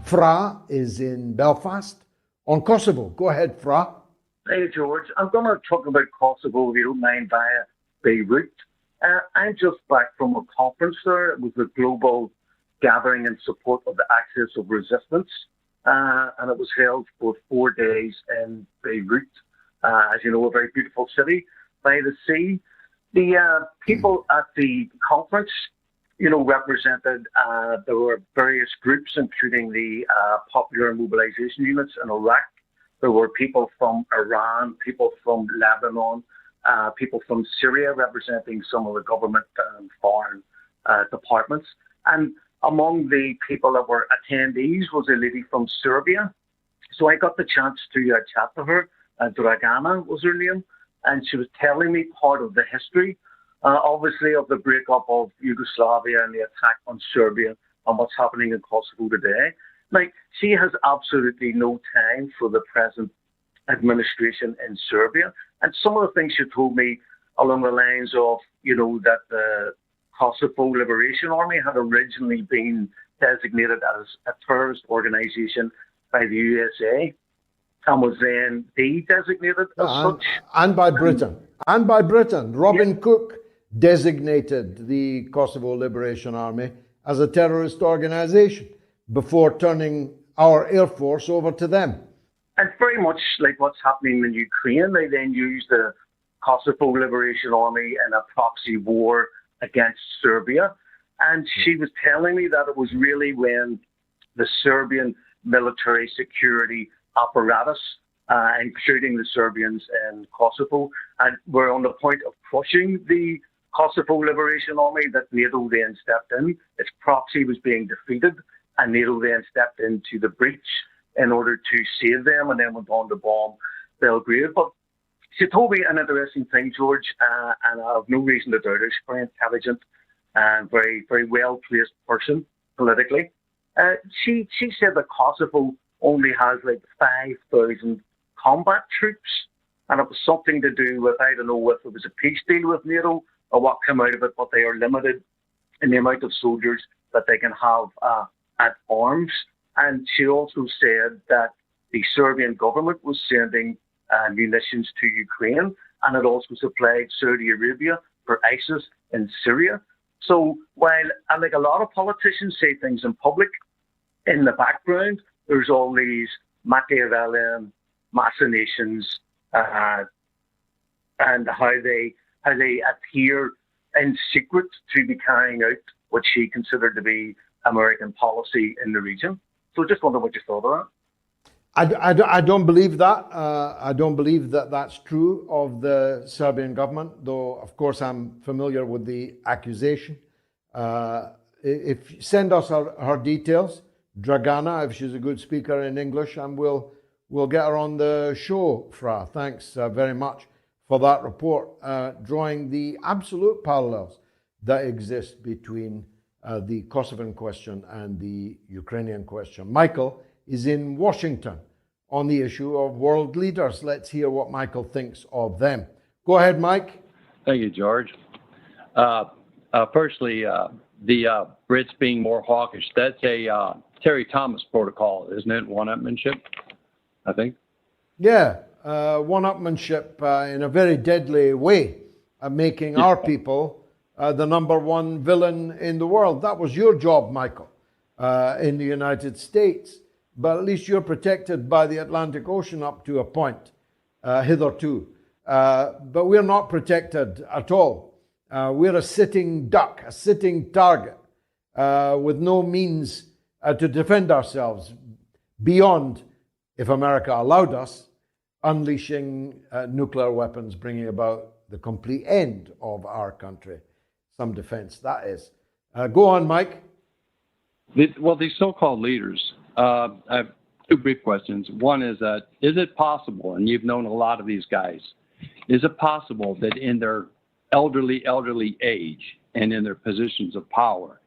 Fra is in Belfast on Kosovo. Go ahead, Fra. Hey, George. I'm going to talk about Kosovo, if you don't mind, via Beirut. I'm just back from a conference there. It was a global gathering in support of the Axis of Resistance, and it was held for 4 days in Beirut, as you know, a very beautiful city by the sea. The people at the conference, represented, there were various groups, including the Popular Mobilization Units in Iraq. There were people from Iran, people from Lebanon, people from Syria, representing some of the government and foreign departments. And among the people that were attendees was a lady from Serbia. So I got the chance to chat to her. Dragana was her name. And she was telling me part of the history, obviously, of the breakup of Yugoslavia and the attack on Serbia and what's happening in Kosovo today. Like, she has absolutely no time for the present administration in Serbia. And some of the things she told me along the lines of, that the Kosovo Liberation Army had originally been designated as a terrorist organization by the USA and was then de-designated as such. And by Britain. Robin Cook designated the Kosovo Liberation Army as a terrorist organization before turning our Air Force over to them. And very much like what's happening in Ukraine, they then use the Kosovo Liberation Army in a proxy war against Serbia. And she was telling me that it was really when the Serbian military security apparatus, including the Serbians in Kosovo, and were on the point of crushing the Kosovo Liberation Army, that NATO then stepped in. Its proxy was being defeated, and NATO then stepped into the breach in order to save them, and then went on to bomb Belgrade. But she told me an interesting thing, George, and I have no reason to doubt her. She's very intelligent and very, very well-placed person politically. She said that Kosovo only has like 5,000 combat troops, And it was something to do with, I don't know if it was a peace deal with NATO or what came out of it, but they are limited in the amount of soldiers that they can have at arms. And she also said that the Serbian government was sending munitions to Ukraine, and it also supplied Saudi Arabia for ISIS in Syria. So while, like a lot of politicians say things in public, in the background, there's all these Machiavellian machinations and how they adhere in secret to be carrying out what she considered to be American policy in the region. So just wonder what you thought of that. I don't believe that. I don't believe that that's true of the Serbian government, though, of course, I'm familiar with the accusation. If send us her details, Dragana, if she's a good speaker in English, and we'll get her on the show, Fra. Thanks very much for that report, drawing the absolute parallels that exist between the Kosovan question and the Ukrainian question. Michael is in Washington on the issue of world leaders. Let's hear what Michael thinks of them. Go ahead, Mike. Thank you, George. Firstly, the Brits being more hawkish, that's a Terry Thomas protocol, isn't it? One-upmanship, I think. Yeah, one-upmanship in a very deadly way, making our people the number one villain in the world. That was your job, Michael, in the United States. But at least you're protected by the Atlantic Ocean up to a point, hitherto. But we're not protected at all. We're a sitting duck, a sitting target, with no means to defend ourselves beyond, if America allowed us, unleashing nuclear weapons, bringing about the complete end of our country. Some defense, that is. Go on, Mike. Well, these so-called leaders, I have two brief questions. One is that, is it possible, and you've known a lot of these guys, is it possible that in their elderly age and in their positions of power,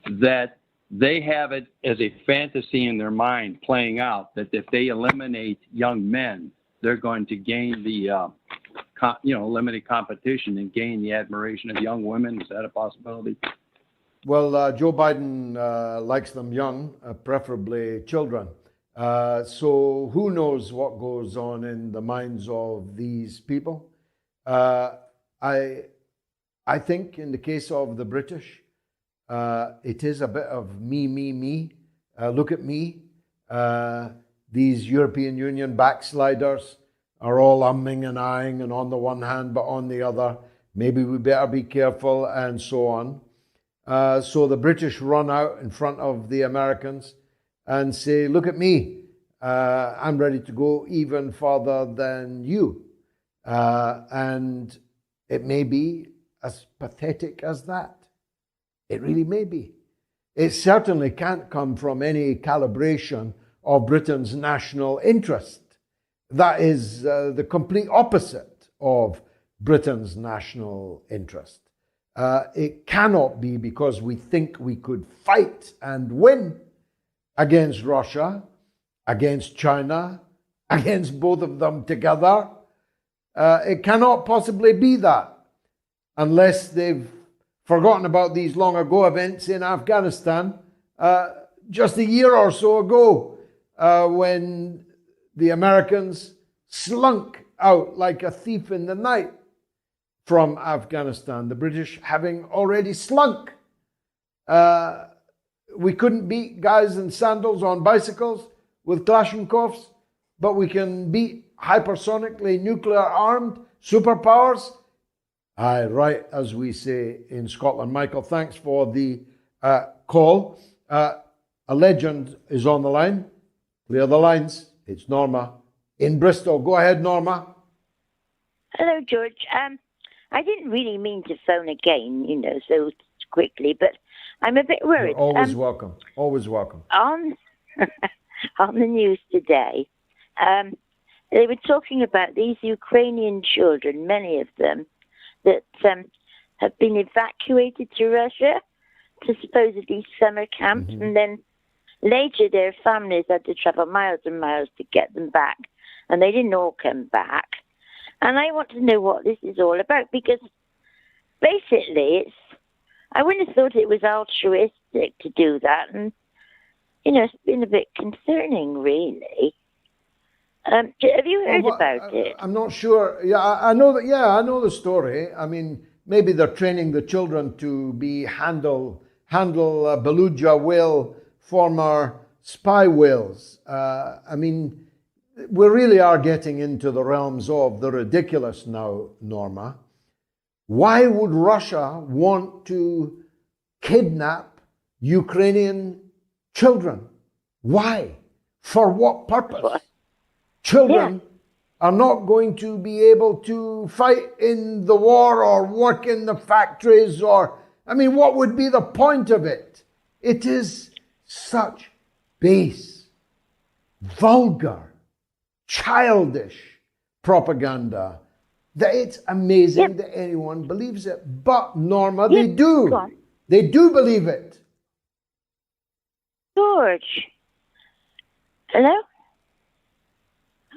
that they have it as a fantasy in their mind playing out that if they eliminate young men, they're going to gain the limited competition and gain the admiration of young women? Is that a possibility? Well, Joe Biden likes them young, preferably children. So who knows what goes on in the minds of these people? I think in the case of the British, it is a bit of me. Look at me. These European Union backsliders are all umming and ahhing, and on the one hand, but on the other, maybe we better be careful, and so on. So the British run out in front of the Americans and say, look at me. I'm ready to go even further than you. And it may be as pathetic as that. It really may be. It certainly can't come from any calibration of Britain's national interest. That is the complete opposite of Britain's national interest. It cannot be because we think we could fight and win against Russia, against China, against both of them together. It cannot possibly be that unless they've forgotten about these long ago events in Afghanistan just a year or so ago when the Americans slunk out like a thief in the night from Afghanistan, the British having already slunk. We couldn't beat guys in sandals on bicycles with Kalashnikovs, but we can beat hypersonically nuclear-armed superpowers. Aye, right, as we say in Scotland. Michael, thanks for the call. A legend is on the line. Clear the lines. It's Norma in Bristol. Go ahead, Norma. Hello, George. I didn't really mean to phone again, so quickly, but I'm a bit worried. You're always welcome. Always welcome. On the news today, they were talking about these Ukrainian children, many of them, that have been evacuated to Russia to supposedly summer camps, and then later their families had to travel miles and miles to get them back, and they didn't all come back. And I want to know what this is all about, because basically I wouldn't have thought it was altruistic to do that. And, it's been a bit concerning, really. Have you heard about it? I'm not sure. Yeah, I know that. Yeah, I know the story. I mean, maybe they're training the children to be handle beluga whale, former spy whales. I mean, we really are getting into the realms of the ridiculous now, Norma. Why would Russia want to kidnap Ukrainian children? Why? For what purpose? What? Children are not going to be able to fight in the war or work in the factories what would be the point of it? It is such base, vulgar, childish propaganda that it's amazing that anyone believes it. But, Norma, they do. They do believe it. George. Hello?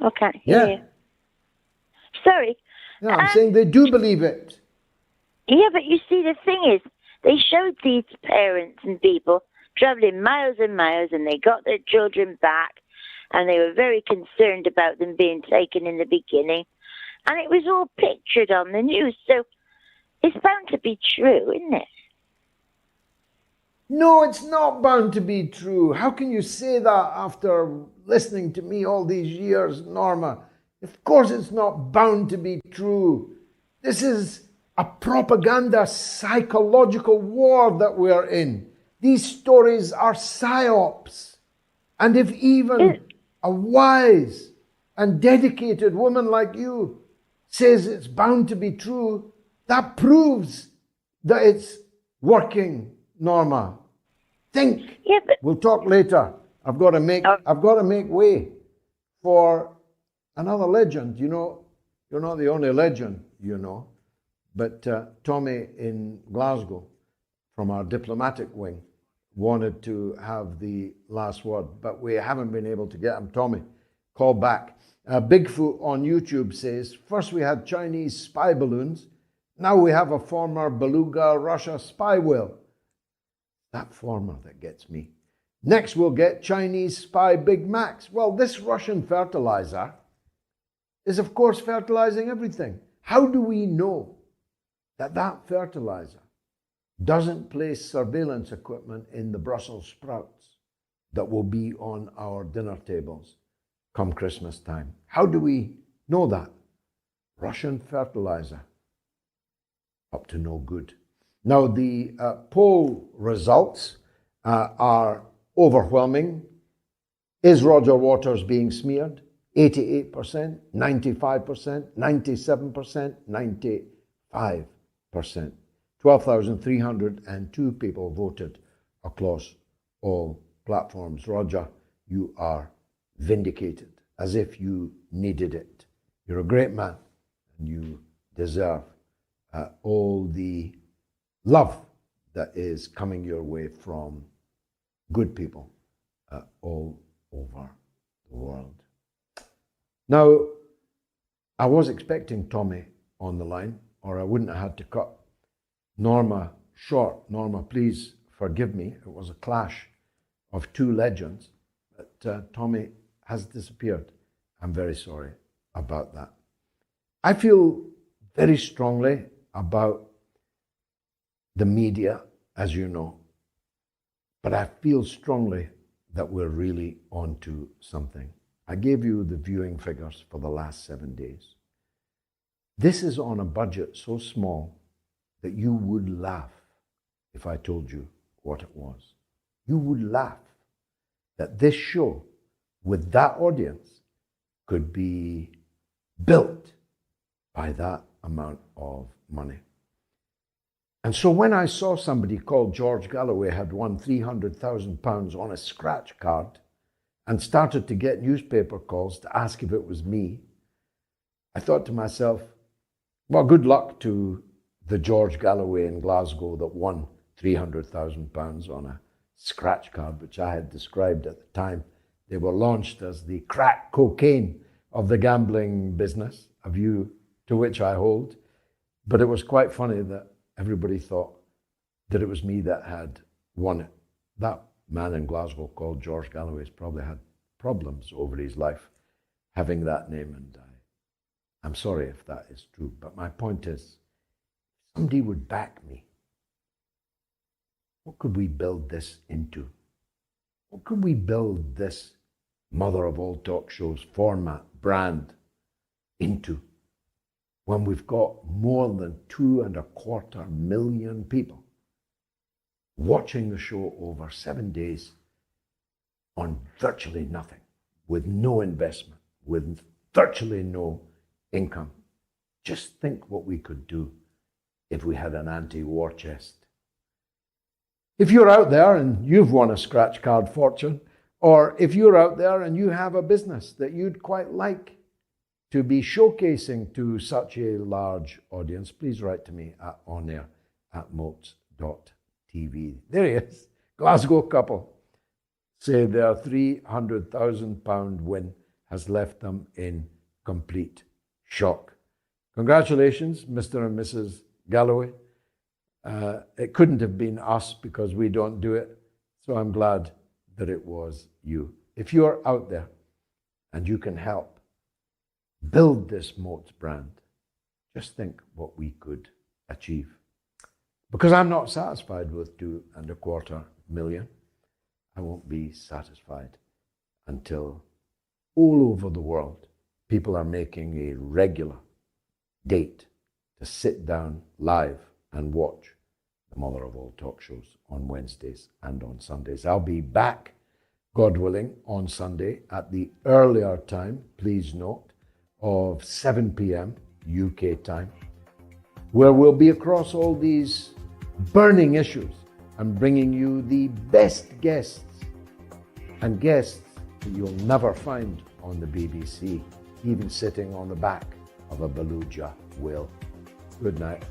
Okay. Yeah. Sorry. Yeah, I'm saying they do believe it. Yeah, but you see, the thing is, they showed these parents and people traveling miles and miles, and they got their children back, and they were very concerned about them being taken in the beginning, and it was all pictured on the news, so it's bound to be true, isn't it? No, it's not bound to be true. How can you say that after listening to me all these years, Norma? Of course it's not bound to be true. This is a propaganda psychological war that we're in. These stories are psyops. And if even a wise and dedicated woman like you says it's bound to be true, that proves that it's working, Norma. Think. Yeah, but We'll talk later. I've got to make way for another legend. You're not the only legend, but Tommy in Glasgow from our diplomatic wing wanted to have the last word, but we haven't been able to get him. Tommy, call back. Bigfoot on YouTube says, first we had Chinese spy balloons, now we have a former beluga Russia spy whale. That former that gets me. Next we'll get Chinese spy Big Macs. Well, this Russian fertilizer is of course fertilizing everything. How do we know that fertilizer doesn't place surveillance equipment in the Brussels sprouts that will be on our dinner tables come Christmas time? How do we know that? Russian fertilizer. Up to no good. Now, the poll results are overwhelming. Is Roger Waters being smeared? 88%, 95%, 97%, 95%. 12,302 people voted across all platforms. Roger, you are vindicated, as if you needed it. You're a great man, and you deserve all the love that is coming your way from good people all over the world. Now, I was expecting Tommy on the line, or I wouldn't have had to cut Norma short. Norma, please forgive me. It was a clash of two legends, but Tommy has disappeared. I'm very sorry about that. I feel very strongly about the media, as you know, but I feel strongly that we're really onto something. I gave you the viewing figures for the last 7 days. This is on a budget so small that you would laugh if I told you what it was. You would laugh that this show with that audience could be built by that amount of money. And so when I saw somebody called George Galloway had won £300,000 on a scratch card and started to get newspaper calls to ask if it was me, I thought to myself, well, good luck to the George Galloway in Glasgow that won £300,000 on a scratch card, which I had described at the time. They were launched as the crack cocaine of the gambling business. A few to which I hold. But it was quite funny that everybody thought that it was me that had won it. That man in Glasgow called George Galloway has probably had problems over his life having that name, and I'm sorry if that is true. But my point is, somebody would back me. What could we build this into? What could we build this mother of all talk shows format, brand into when we've got more than 2.25 million people watching the show over 7 days on virtually nothing, with no investment, with virtually no income? Just think what we could do if we had an anti-war chest. If you're out there and you've won a scratch card fortune, or if you're out there and you have a business that you'd quite like to be showcasing to such a large audience, please write to me at onair@moats.tv. There he is. Glasgow couple say their £300,000 win has left them in complete shock. Congratulations, Mr. and Mrs. Galloway. It couldn't have been us because we don't do it, so I'm glad that it was you. If you're out there and you can help build this Moats brand, just think what we could achieve. Because I'm not satisfied with 2.25 million. I won't be satisfied until all over the world people are making a regular date to sit down live and watch the mother of all talk shows on Wednesdays and on Sundays. I'll be back, God willing, on Sunday at the earlier time, please note, of 7 p.m. UK time, where we'll be across all these burning issues and bringing you the best guests, and guests that you'll never find on the BBC, even sitting on the back of a beluga whale. Good night.